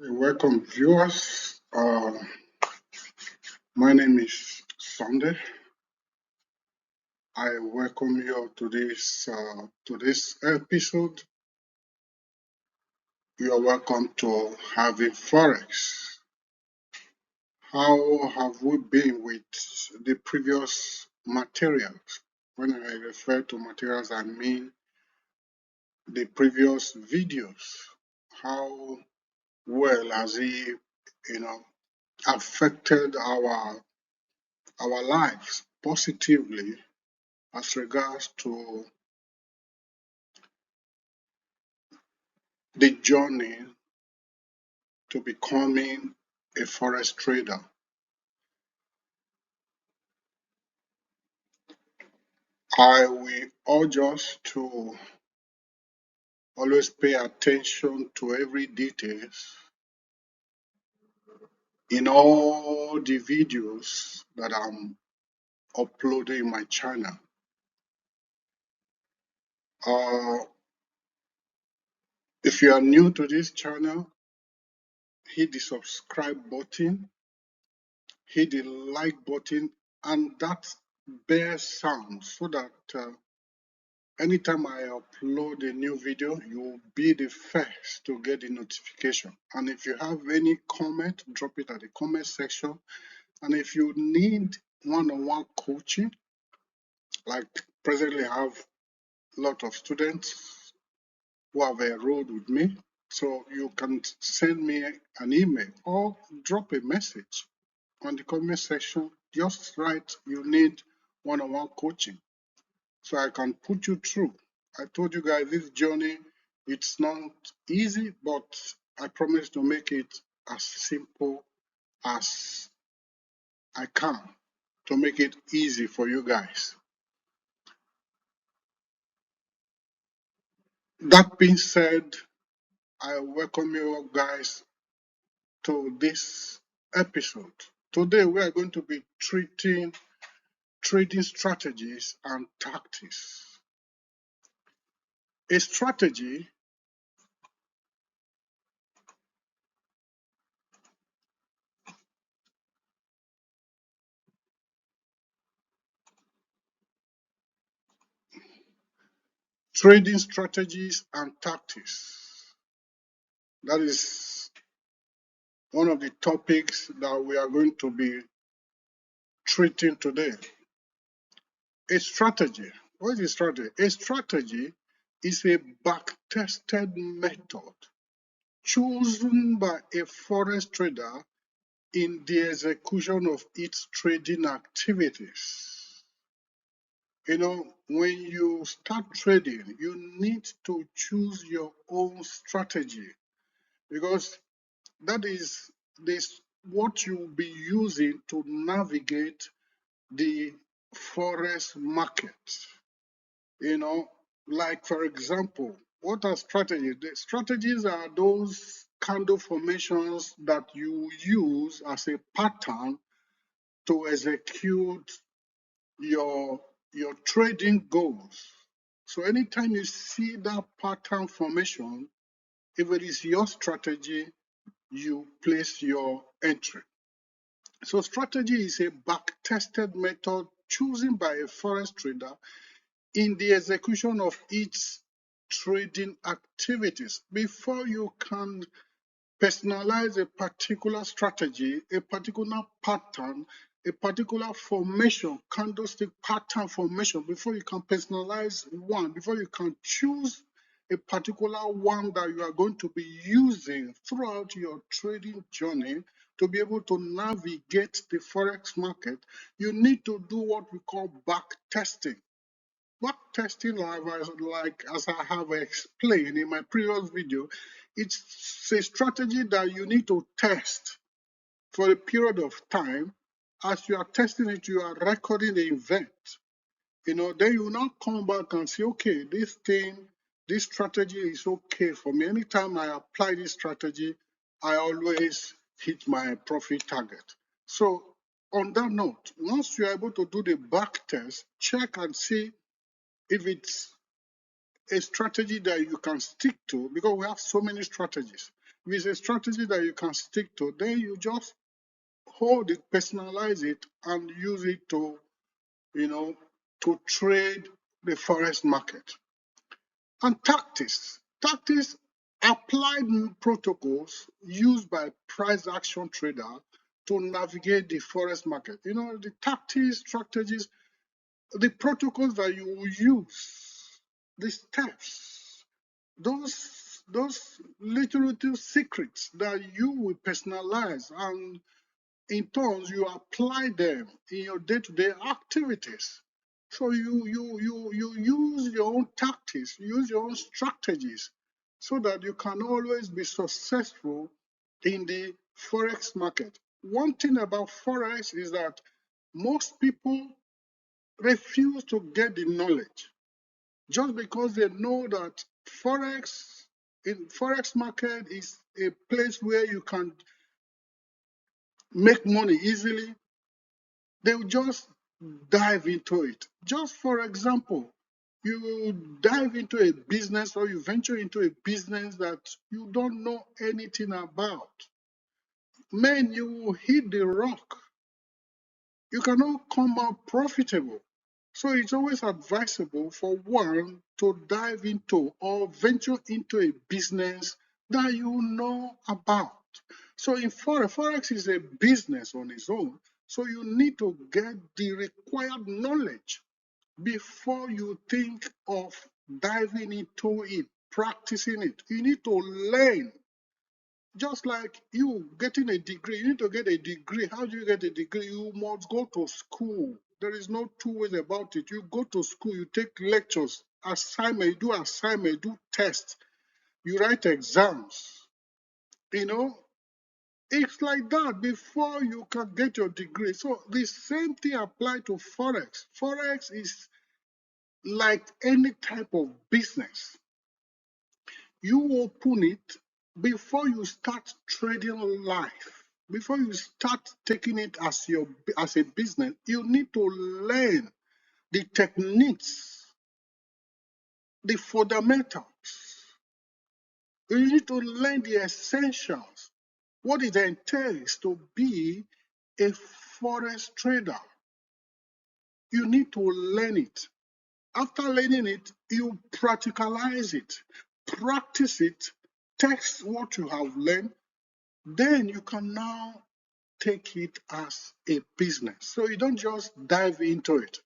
Welcome, viewers. My name is Sunday. I welcome you to this episode. You are welcome to Having Forex. How have we been with the previous materials? When I refer to materials, I mean the previous videos. How well has it, affected our lives positively as regards to the journey to becoming a forex trader? I will urge us to always pay attention to every details in all the videos that I'm uploading in my channel. If you are new to this channel, hit the subscribe button, hit the like button, and that bell sound so that anytime I upload a new video, you will be the first to get the notification. And if you have any comment, drop it at the comment section. And if you need one-on-one coaching, like presently I have a lot of students who have enrolled with me, so you can send me an email or drop a message on the comment section. Just write you need one-on-one coaching, so I can put you through. I told you guys this journey, it's not easy, but I promise to make it as simple as I can to make it easy for you guys. That being said, I welcome you guys to this episode. Today we are going to be treating trading strategies and tactics. A strategy trading strategies and tactics. That is one of the topics that we are going to be treating today. A strategy. What is a strategy? A strategy is a back-tested method chosen by a forex trader in the execution of its trading activities. When you start trading, you need to choose your own strategy, because that is what you'll be using to navigate the forex market. Like for example, what are strategies? The strategies are those candle formations that you use as a pattern to execute your trading goals. So anytime you see that pattern formation, if it is your strategy, you place your entry. So strategy is a back-tested method chosen by a forex trader in the execution of its trading activities. Before you can personalize a particular strategy, a particular pattern, a particular formation, candlestick pattern formation, before you can personalize one, before you can choose a particular one that you are going to be using throughout your trading journey to be able to navigate the forex market, you need to do what we call back testing. Back testing, as I have explained in my previous video, it's a strategy that you need to test for a period of time. As you are testing it, you are recording the event. Then you now come back and say, okay, this strategy is okay for me. Anytime I apply this strategy, I always hit my profit target. So on that note, once you are able to do the back test, check and see if it's a strategy that you can stick to, because we have so many strategies. If it's a strategy that you can stick to, then you just hold it, personalize it, and use it to, to trade the forex market. And tactics. Tactics applied protocols used by price action trader to navigate the forex market. The tactics, strategies, the protocols that you will use, the steps, those little secrets that you will personalize, and in turn you apply them in your day-to-day activities. So you use your own tactics, use your own strategies, so that you can always be successful in the forex market. One thing about forex is that most people refuse to get the knowledge, just because they know that forex market is a place where you can make money easily. They will just dive into it. Just for example, you dive into a business, or you venture into a business that you don't know anything about. Man, you will hit the rock. You cannot come out profitable. So it's always advisable for one to dive into or venture into a business that you know about. So in forex is a business on its own. So you need to get the required knowledge before you think of diving into it, practicing it. You need to learn. Just like you getting a degree, you need to get a degree. How do you get a degree? You must go to school. There is no two ways about it. You go to school, you take lectures, assignment, you do tests, you write exams. It's like that before you can get your degree. So the same thing applies to forex. Forex is like any type of business. You open it before you start trading life. Before you start taking it as a business, you need to learn the techniques, the fundamentals. You need to learn the essentials, what it entails to be a forex trader. You need to learn it. After learning it, you practicalize it, practice it, test what you have learned. Then you can now take it as a business. So you don't just dive into it.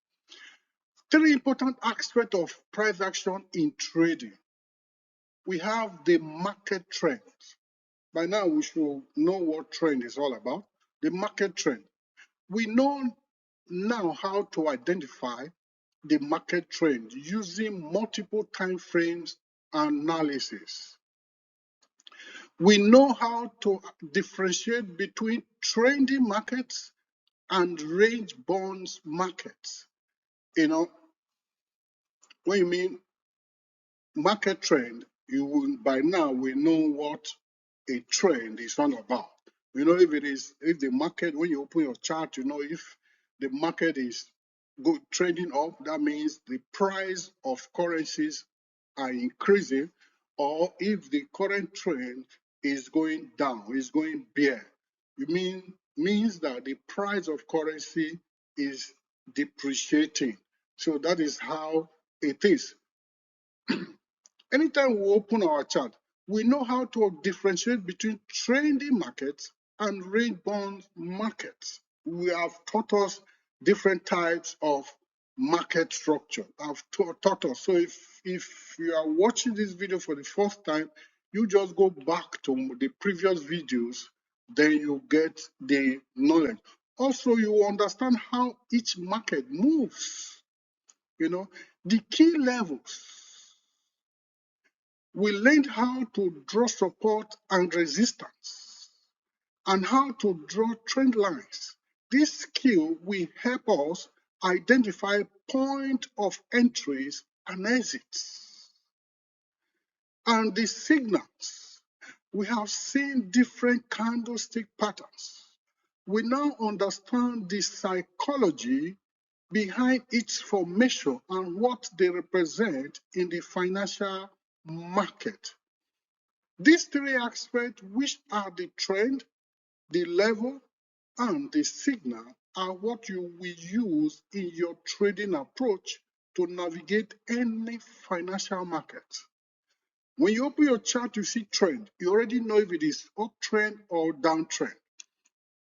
Three important aspects of price action in trading. We have the market trends. By now, we should know what trend is all about. The market trend. We know now how to identify the market trend using multiple time frames analysis. We know how to differentiate between trending markets and range bonds markets. When you mean market trend, by now we know what a trend is all about. If the market, when you open your chart, if the market is good trading up, that means the price of currencies are increasing, or if the current trend is going down, is going bear, means that the price of currency is depreciating. So that is how it is. Anytime we open our chart, we know how to differentiate between trending markets and range bond markets. We have taught us different types of market structure. I've taught us. So if you are watching this video for the first time, you just go back to the previous videos, then you get the knowledge. Also, you understand how each market moves. The key levels. We learned how to draw support and resistance, and how to draw trend lines. This skill will help us identify point of entries and exits. And the signals. We have seen different candlestick patterns. We now understand the psychology behind each formation and what they represent in the financial market. These three aspects, which are the trend, the level, and the signal, are what you will use in your trading approach to navigate any financial market. When you open your chart, you see trend. You already know if it is uptrend or downtrend.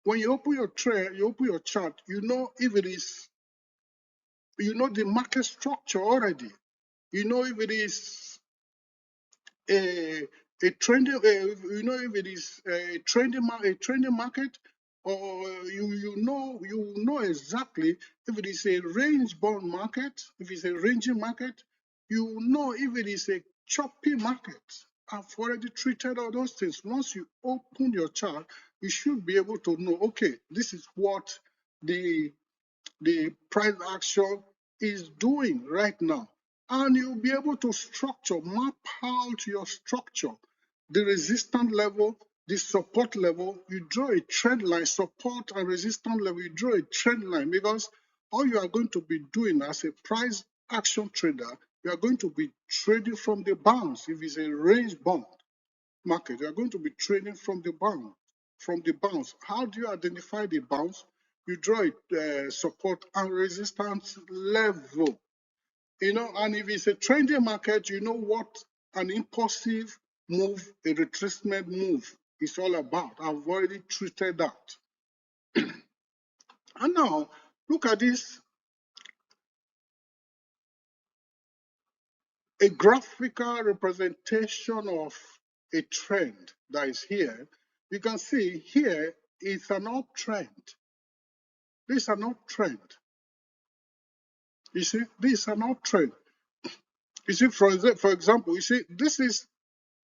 When you open your chart, you know if it is, you know the market structure already. You know if it is a trending, you know if it is a trending market, or you know exactly if it is a range bound market. If it's a ranging market, you know if it is a choppy market. I've already treated all those things. Once you open your chart, you should be able to know, okay, this is what the price action is doing right now. And you'll be able to map out your structure, the resistance level, the support level. You draw a trend line, support and resistance level, you draw a trend line, because all you are going to be doing as a price action trader, you are going to be trading from the bounce. If it's a range bound market, you are going to be trading from the bounce. How do you identify the bounce? You draw a support and resistance level. And if it's a trending market, you know what an impulsive move, a retracement move is all about. I've already treated that. And now, look at this, a graphical representation of a trend that is here. You can see here is an uptrend. This is an uptrend. You see, this is an uptrend. You see, for example, you see, this is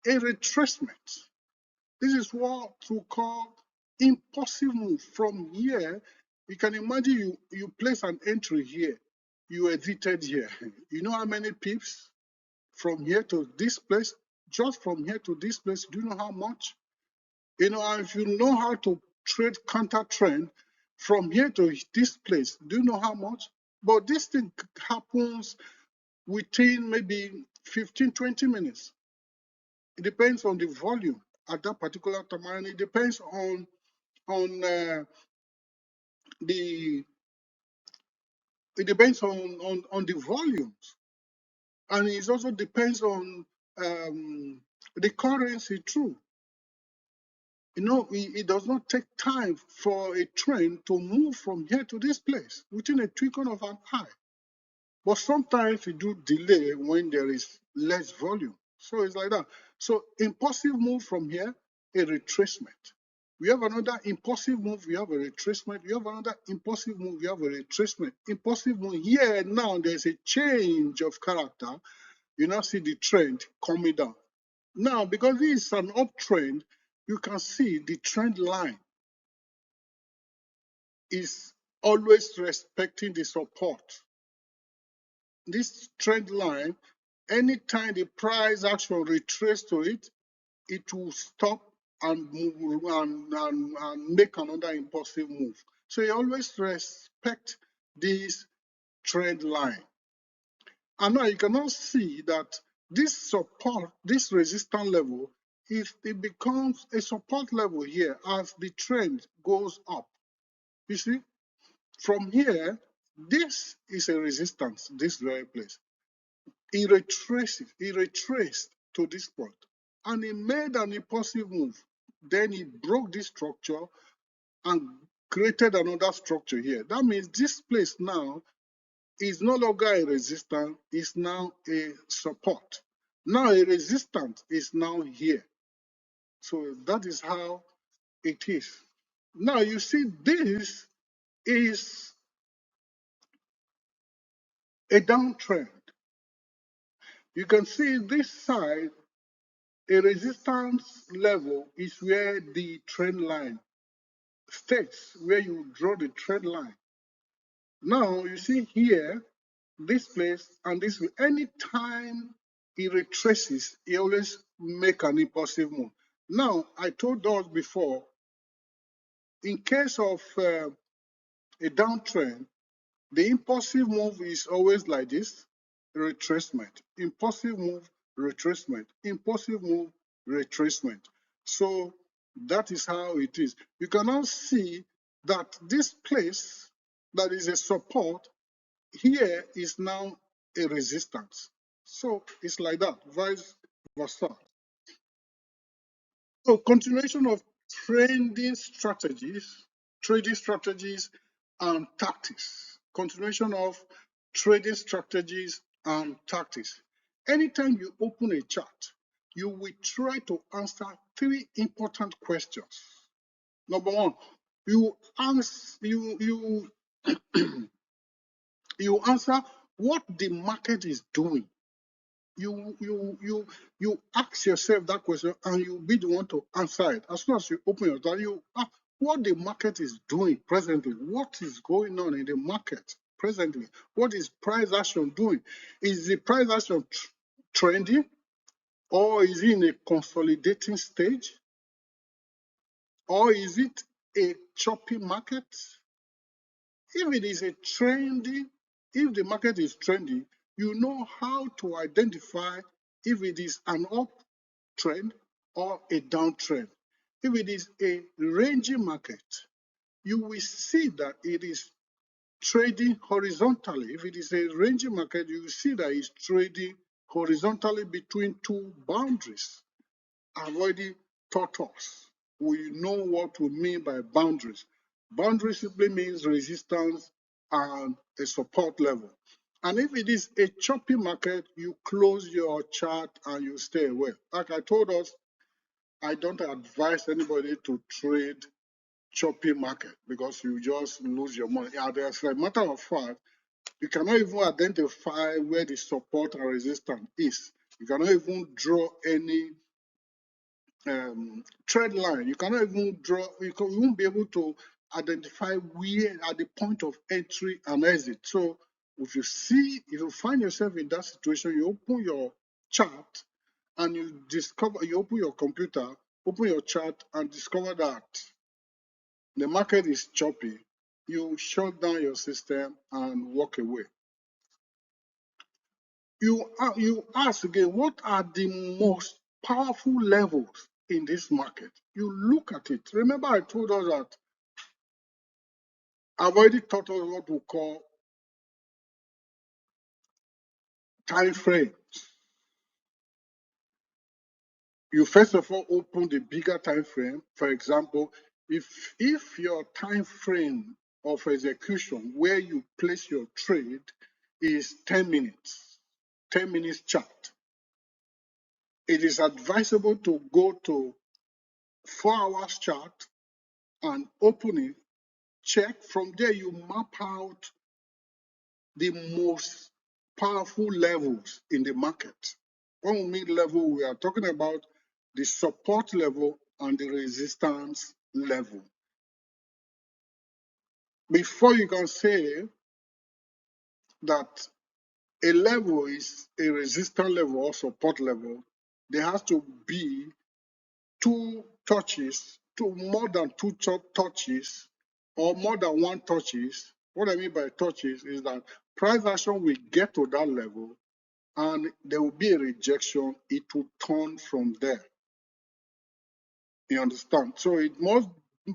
a retracement. This is what we call impulsive move. From here, you can imagine you place an entry here, you exited here. You know how many pips from here to this place? Just from here to this place, do you know how much? And if you know how to trade counter trend from here to this place, do you know how much? But this thing happens within maybe 15, 20 minutes. It depends on the volume at that particular time, and it depends on the the volumes, and it also depends on the currency too. It does not take time for a trend to move from here to this place within a twinkle of an eye. But sometimes we do delay when there is less volume. So it's like that. So impulsive move from here, a retracement. We have another impulsive move, we have a retracement. We have another impulsive move, we have a retracement. Impulsive move here, now there's a change of character. You now see the trend coming down. Now, because this is an uptrend, you can see the trend line is always respecting the support. This trend line, anytime the price action retraces to it, it will stop and move and make another impulsive move. So you always respect this trend line. And now you can now see that this support, this resistance level, if it becomes a support level here as the trend goes up. You see, from here, this is a resistance, this very place. He retraced to this point, and he made an impulsive move. Then he broke this structure and created another structure here. That means this place now is no longer a resistance, it's now a support. Now a resistance is now here. So that is how it is. Now you see, this is a downtrend. You can see this side, a resistance level is where the trend line states, where you draw the trend line. Now you see here, this place and this, anytime it retraces, it always make an impulsive move. Now, I told us before, in case of a downtrend, the impulsive move is always like this, retracement, impulsive move, retracement, impulsive move, retracement. So that is how it is. You can now see that this place that is a support here is now a resistance. So it's like that, vice versa. So continuation of trading strategies and tactics. Continuation of trading strategies and tactics. Anytime you open a chart, you will try to answer three important questions. Number one, you you answer what the market is doing. You ask yourself that question and you be the one to answer it. As soon as you open your door, you ask what the market is doing presently. What is going on in the market presently? What is price action doing? Is the price action trending, or is it in a consolidating stage, or is it a choppy market? If it is a trendy, if the market is trendy, you know how to identify if it is an uptrend or a downtrend. If it is a rangy market, you will see that it is trading horizontally. If it is a rangy market, you will see that it's trading horizontally between two boundaries. I've already taught us. We know what we mean by boundaries. Boundary simply means resistance and a support level. And if it is a choppy market, you close your chart and you stay away. Like I told us, I don't advise anybody to trade choppy market because you just lose your money. As a matter of fact, you cannot even identify where the support and resistance is. You cannot even draw any trend line. You cannot even draw, you won't be able to identify where at the point of entry and exit. So if you find yourself in that situation, you open your chart and you open your computer, open your chart and discover that the market is choppy, you shut down your system and walk away. You ask again, what are the most powerful levels in this market? You look at it. Remember, I told us that I've already taught us what we call time frame. You first of all open the bigger time frame. For example, if your time frame of execution where you place your trade is 10 minutes, 10 minutes chart, it is advisable to go to 4 hours chart and open it, check. From there, you map out the most powerful levels in the market. When we mean level, we are talking about the support level and the resistance level. Before you can say that a level is a resistance level or support level, there has to be two touches, more than two touches, or more than one touches. What I mean by touches is that price action will get to that level and there will be a rejection. It will turn from there. You understand? So it must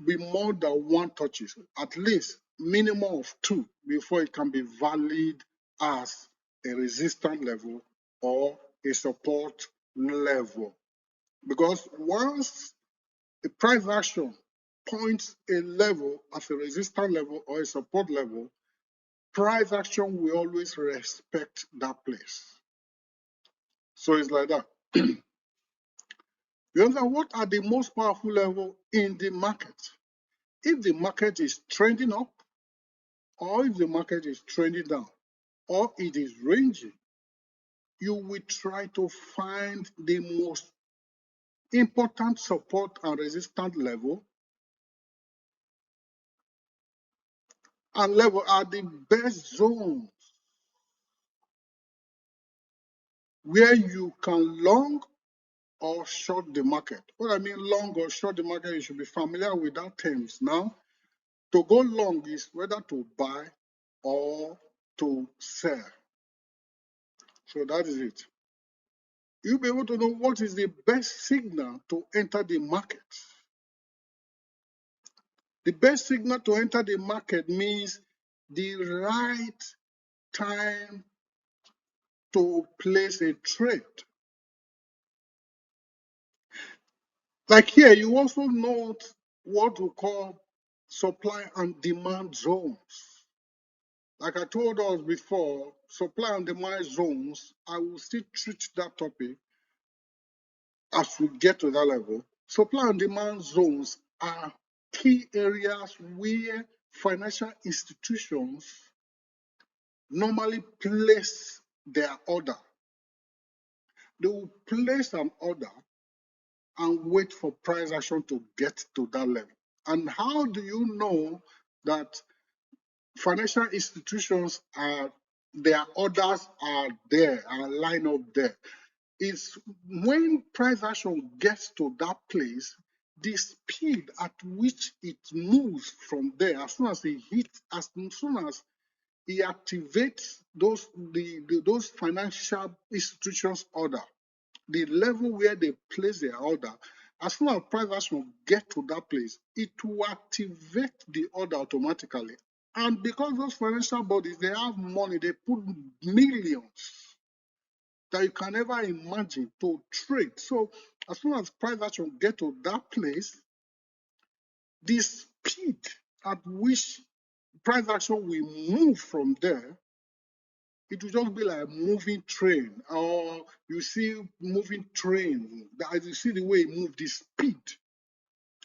be more than one touches, at least minimum of two, before it can be valid as a resistance level or a support level. Because once the price action points a level as a resistance level or a support level, price action will always respect that place. So it's like that. You understand what are the most powerful level in the market? If the market is trending up, or if the market is trending down, or it is ranging, you will try to find the most important support and resistance level and level are the best zones where you can long or short the market. What I mean long or short the market, you should be familiar with that terms. Now, to go long is whether to buy or to sell. So that is it. you'll be able to know what is the best signal to enter the market. The best signal to enter the market means the right time to place a trade. Like here, you also note what we call supply and demand zones. Like I told us before, supply and demand zones, I will still treat that topic as we get to that level. Supply and demand zones are key areas where financial institutions normally place their order. They will place an order and wait for price action to get to that level. And how do you know that financial institutions are, their orders are there, are lined up there? It's when price action gets to that place, the speed at which it moves from there, as soon as it hits, as soon as it activates those financial institutions' order, the level where they place their order, as soon as price action get to that place, it will activate the order automatically. And because those financial bodies, they have money, they put millions that you can never imagine to trade. So as soon as price action get to that place, the speed at which price action will move from there, it will just be like a moving train, or you see moving train, as you see the way it move, the speed.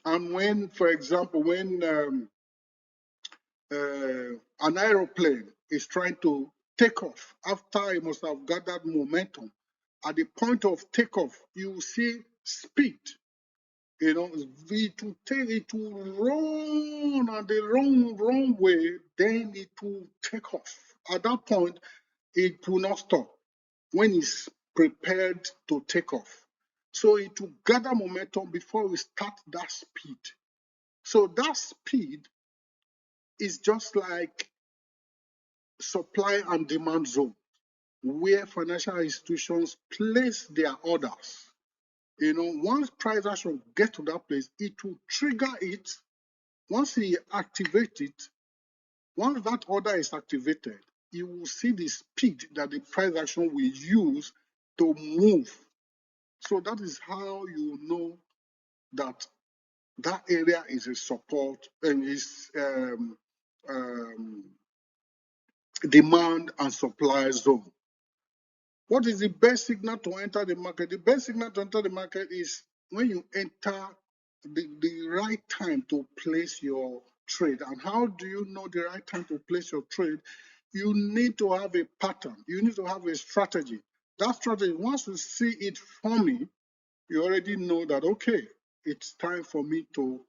And when, for example, when an aeroplane is trying to take off, after it must have gathered momentum, at the point of takeoff, you will see speed. You know, it will take it to run at the wrong way, then it will take off. At that point, it will not stop when it's prepared to take off. So it will gather momentum before we start that speed. So that speed is just like supply and demand zone, where financial institutions place their orders. You know, once price action get to that place, it will trigger it. Once it activates it, once that order is activated, you will see the speed that the price action will use to move. So that is how you know that that area is a support and is demand and supply zone. What is the best signal to enter the market? The best signal to enter the market is when you enter the right time to place your trade. And how do you know the right time to place your trade? You need to have a pattern. You need to have a strategy. That strategy, once you see it forming, you already know that, okay, it's time for me to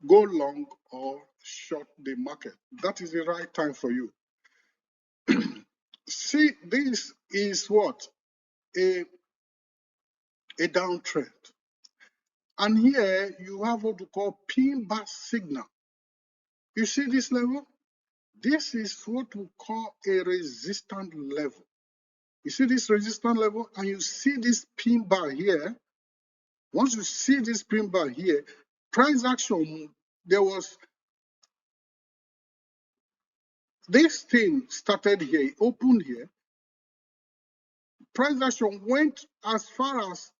go long or short the market. That is the right time for you. See, this is what? A downtrend. And here you have what we call pin bar signal. You see this level? This is what we call a resistance level. You see this resistance level, and you see this pin bar here. Once you see this pin bar here, price action, there was this thing started here, it opened here. Price action went as far as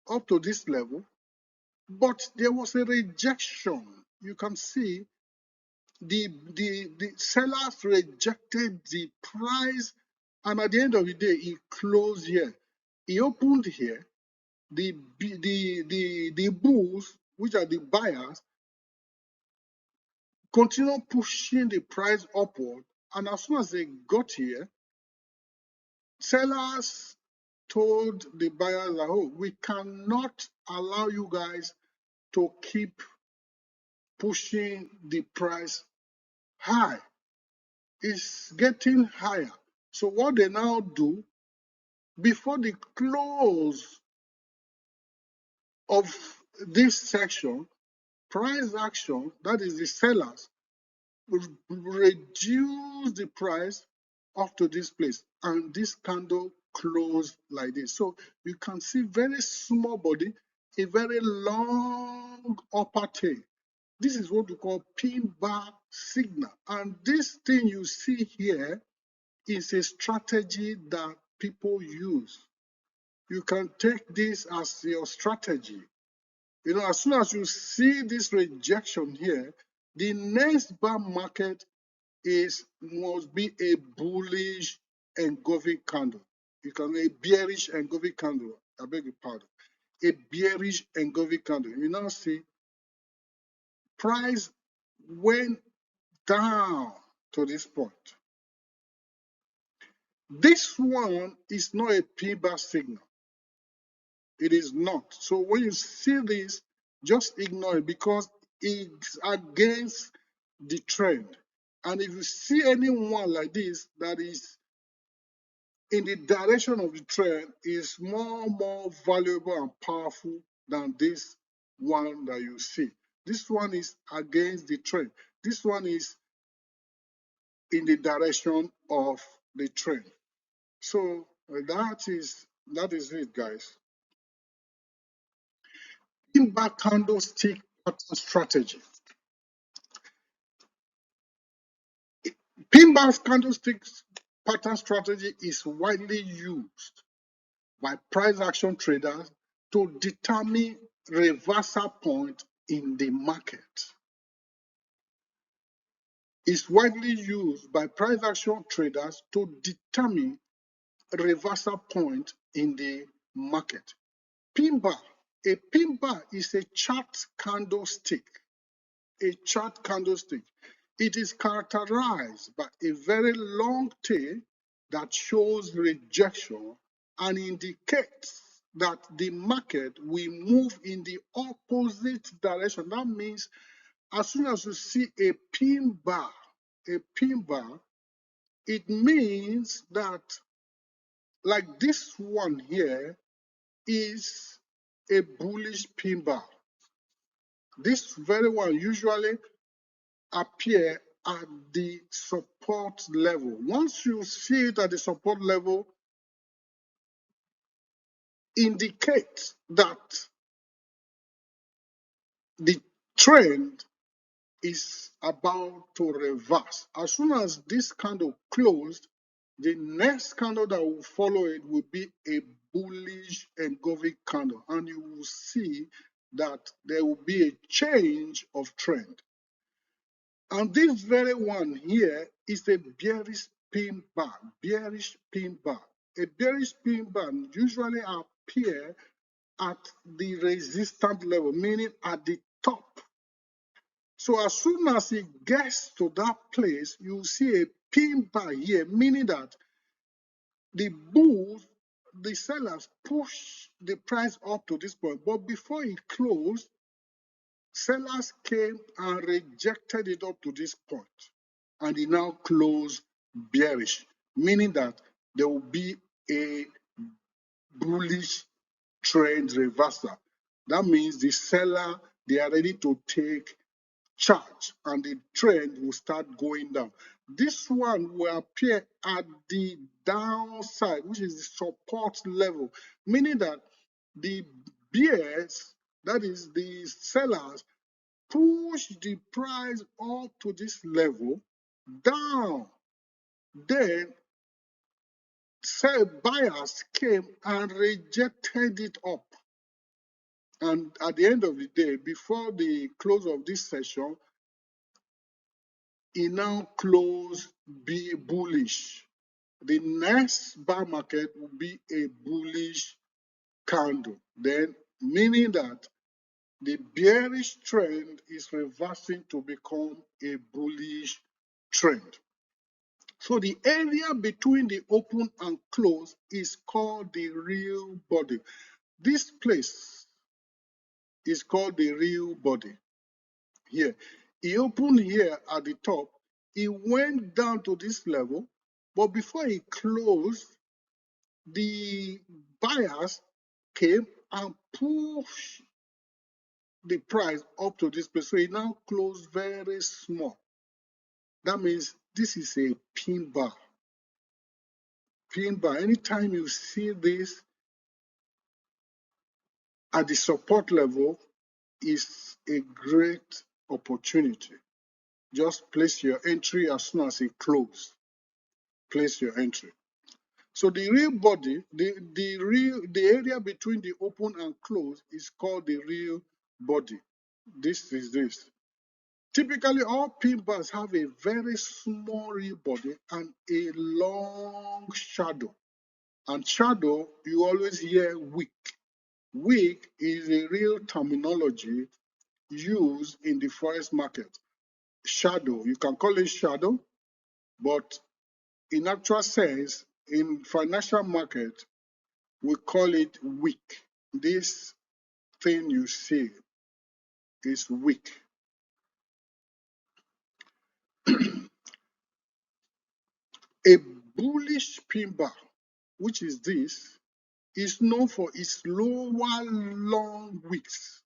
up to this level, but there was a rejection. You can see the sellers rejected the price, and at the end of the day, it closed here. It opened here. The bulls, which are the buyers, continue pushing the price upward, and as soon as they got here, sellers told the buyers that, oh, we cannot allow you guys to keep pushing the price high. It's getting higher. So what they now do, before the close of this section, price action, that is the sellers, will reduce the price up to this place. And this candle closed like this. So you can see very small body, a very long upper tail. This is what we call pin bar signal. And this thing you see here is a strategy that people use. You can take this as your strategy. You know, as soon as you see this rejection here, the next bar market must be a bullish engulfing candle. You can a bearish engulfing candle. I beg your pardon. A bearish engulfing candle. You now see price went down to this point. This one is not a P-bar signal. It is not. So when you see this, just ignore it because it's against the trend. And if you see anyone like this that is in the direction of the trend, is more valuable and powerful than this one that you see. This one is against the trend. This one is in the direction of the trend. So that is it, guys. Pin-bar candlestick pattern strategy. Pin-bar candlestick pattern strategy is widely used by price action traders to determine reversal point in the market. It's widely used by price action traders to determine reversal point in the market. Pin bar. A pin bar is a chart candlestick. A chart candlestick. It is characterized by a very long tail that shows rejection and indicates that the market will move in the opposite direction. That means as soon as you see a pin bar, it means that like this one here is a bullish pin bar. This very one usually appear at the support level. Once you see it at the support level, indicate that the trend is about to reverse. As soon as this candle closed, the next candle that will follow it will be a bullish engulfing candle, and you will see that there will be a change of trend. And this very one here is a bearish pin bar, bearish pin bar. A bearish pin bar usually appear at the resistance level, meaning at the top. So as soon as it gets to that place, you see a pin bar here, meaning that the bulls, the sellers push the price up to this point. But before it closed, sellers came and rejected it up to this point, and it now closed bearish, meaning that there will be a bullish trend reversal. That means the seller, they are ready to take charge and the trend will start going down. This one will appear at the downside, which is the support level, meaning that the bears, that is the sellers, push the price up to this level down. Then buyers came and rejected it up. And at the end of the day, before the close of this session, it now closed be bullish. The next bar market will be a bullish candle. Then, meaning that the bearish trend is reversing to become a bullish trend. So the area between the open and close is called the real body. This place is called the real body. Here, he opened here at the top. He went down to this level, but before he closed, the buyers came and pushed the price up to this place. So it now closed very small. That means this is a pin bar. pin bar, anytime you see this at the support level, is a great opportunity. Just place your entry as soon as it closes. Place your entry. So the real body, the area between the open and close is called the real body. This is this. Typically, all pin bars have a very small real body and a long shadow. And shadow, you always hear wick. Wick is a real terminology used in the forex market. Shadow, you can call it shadow, but in actual sense, in financial market, we call it wick. This thing you see is wick. A bullish pin bar, which is this, is known for its lower long wicks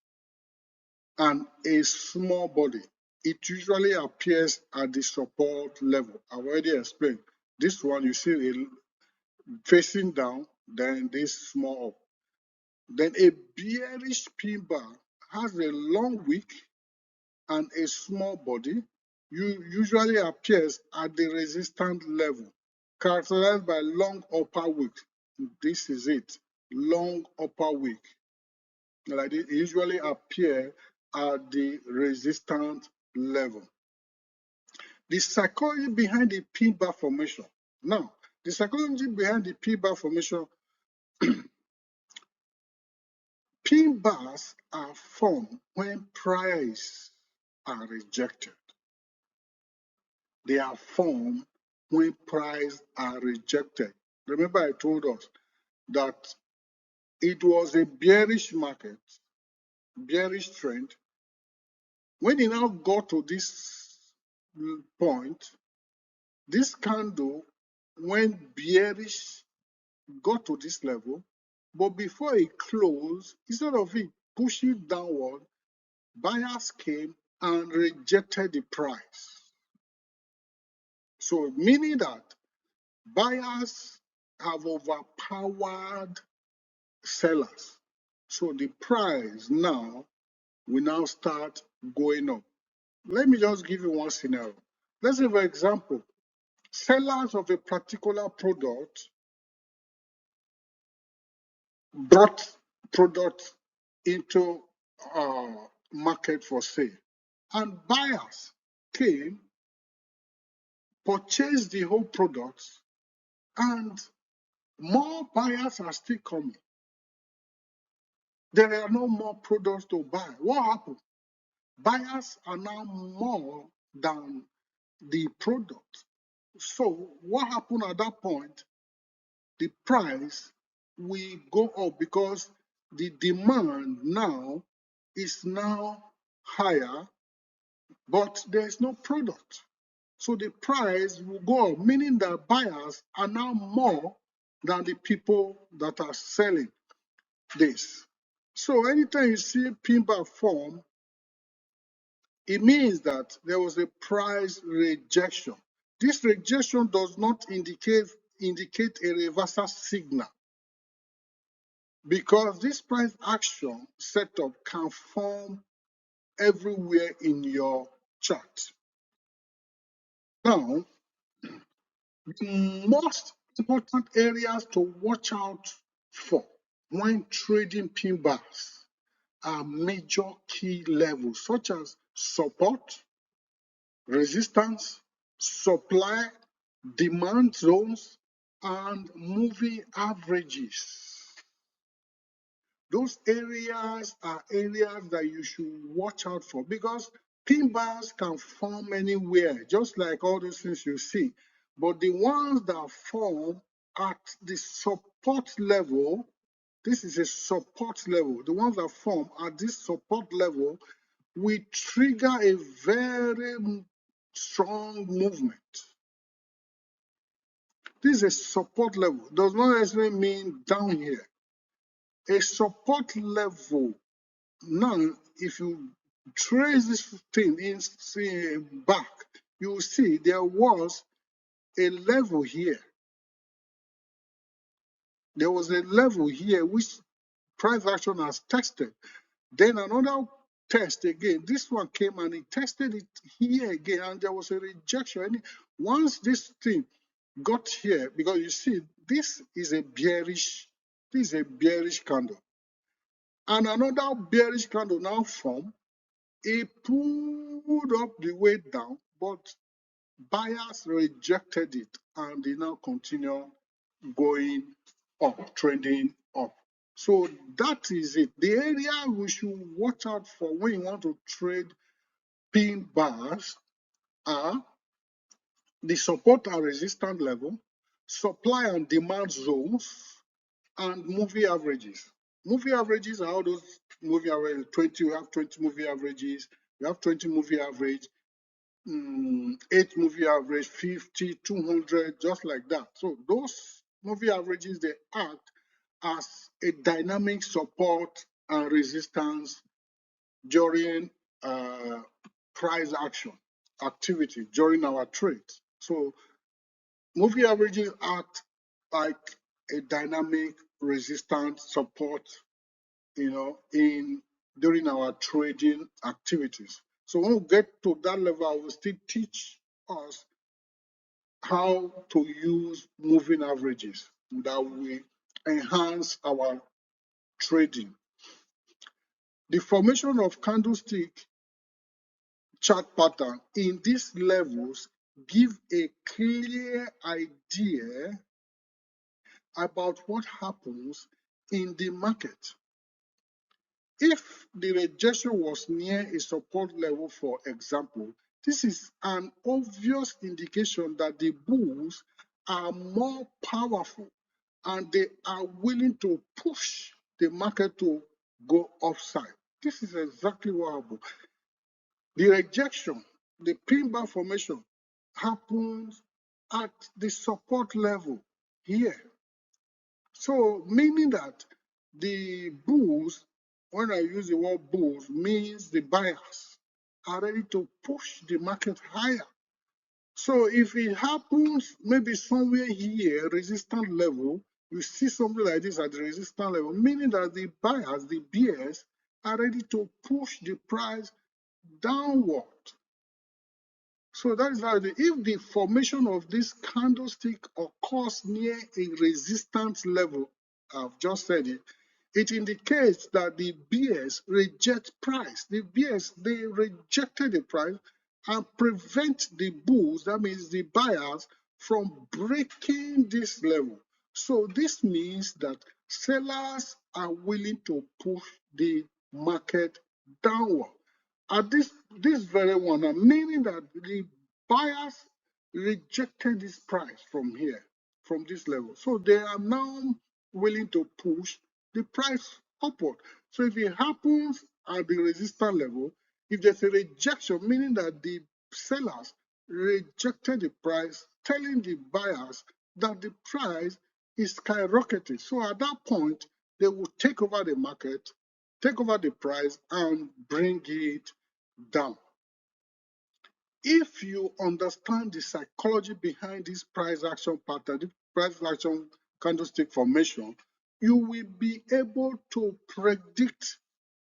and a small body. It usually appears at the support level. I've already explained. This one you see it facing down, then this small up. Then a bearish pin bar has a long wick and a small body. Usually appears at the resistance level, characterized by long upper wick. This is it, long upper wick. Like it usually appear at the resistance level. The psychology behind the pin bar formation. Now, the psychology behind the pin bar formation, pin bars are formed when prices are rejected. They are formed when prices are rejected. Remember I told us that it was a bearish market, bearish trend. When it now got to this point, this candle, when bearish, got to this level, but before it closed, instead of it pushing downward, buyers came and rejected the price. So meaning that buyers have overpowered sellers. So the price now will now start going up. Let me just give you one scenario. Let's say, for example, sellers of a particular product brought product into market for sale, and buyers came, purchased the whole product, and more buyers are still coming. There are no more products to buy. What happened? Buyers are now more than the product. So what happened at that point? The price will go up because the demand now is now higher, but there is no product. So the price will go up, meaning that buyers are now more than the people that are selling this. So anytime you see pin bar form, it means that there was a price rejection. This rejection does not indicate a reversal signal, because this price action setup can form everywhere in your chart. Now, the most important areas to watch out for when trading pin bars are major key levels such as support, resistance, supply, demand zones, and moving averages. Those areas are areas that you should watch out for, because pin bars can form anywhere, just like all those things you see. But the ones that form at the support level, this is a support level. The ones that form at this support level will trigger a very strong movement. This is a support level. Does not necessarily mean down here. A support level. Now, if you trace this thing in back, you will see there was a level here. There was a level here which price action has tested. Then another test again. This one came and it tested it here again, and there was a rejection. And once this thing got here, because you see, this is a bearish candle. And another bearish candle now formed. It pulled up the way down, but buyers rejected it and they now continue going up, trending up. So that is it. The area we should watch out for when you want to trade pin bars are the support and resistance level, supply and demand zones, and moving averages. Moving averages are all those moving averages. 20, we have 20 moving averages, we have 20 moving average, 8 movie average, 50, 200, just like that. So those movie averages, they act as a dynamic support and resistance during price action activity during our trades. So movie averages act like a dynamic resistance support, in during our trading activities. So when we get to that level, I will still teach us how to use moving averages that will enhance our trading. The formation of candlestick chart pattern in these levels give a clear idea about what happens in the market. If the rejection was near a support level, for example, this is an obvious indication that the bulls are more powerful and they are willing to push the market to go upside. This is exactly what happened. The rejection, the pin bar formation, happens at the support level here. So meaning that the bulls, when I use the word bulls, means the buyers are ready to push the market higher. So if it happens maybe somewhere here, resistance level, you see something like this at the resistance level, meaning that the buyers, the bears, are ready to push the price downward. So that is how if the formation of this candlestick occurs near a resistance level, I've just said it, it indicates that the bears reject price. The bears, they rejected the price and prevent the bulls, that means the buyers, from breaking this level. So this means that sellers are willing to push the market downward. At this very one, meaning that the buyers rejected this price from here, from this level. So they are now willing to push the price upward. So if it happens at the resistance level, if there's a rejection, meaning that the sellers rejected the price, telling the buyers that the price is skyrocketing. So at that point, they will take over the market, take over the price, and bring it down. If you understand the psychology behind this price action pattern, the price action candlestick formation, you will be able to predict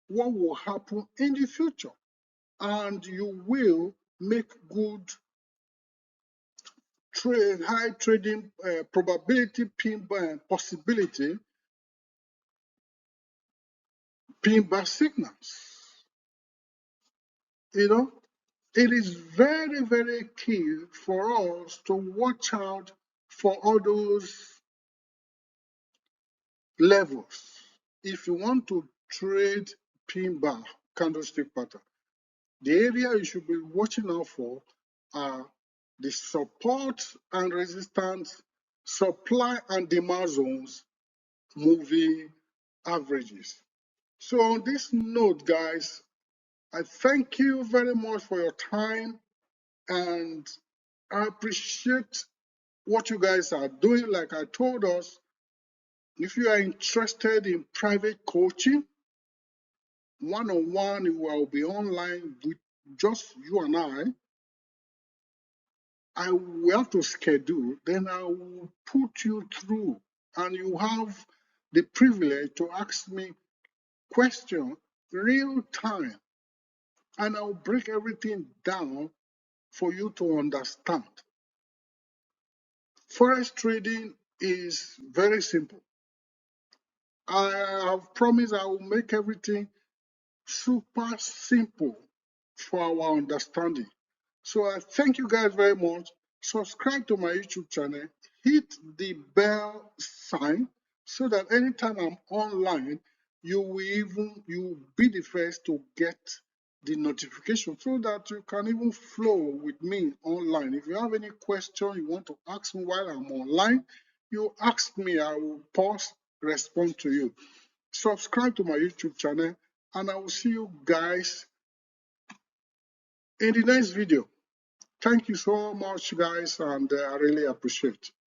what will happen in the future, and you will make good trade, high trading probability pin bar possibility pin bar signals. It is very, very key for us to watch out for all those levels if you want to trade pin bar candlestick pattern. The area you should be watching out for are the support and resistance, supply and demand zones, moving averages. So on this note, guys, I thank you very much for your time, and I appreciate what you guys are doing. Like I told us, if you are interested in private coaching, one-on-one, it will be online with just you and I will have to schedule, then I will put you through and you have the privilege to ask me questions real time, and I'll break everything down for you to understand. Forex trading is very simple. I have promised I will make everything super simple for our understanding. So I thank you guys very much. Subscribe to my YouTube channel, hit the bell sign so that anytime I'm online, you will be the first to get the notification so that you can even flow with me online. If you have any question you want to ask me while I'm online, you ask me, I will pause, respond to you. Subscribe to my YouTube channel, and I will see you guys in the next video. Thank you so much, guys, and I really appreciate it.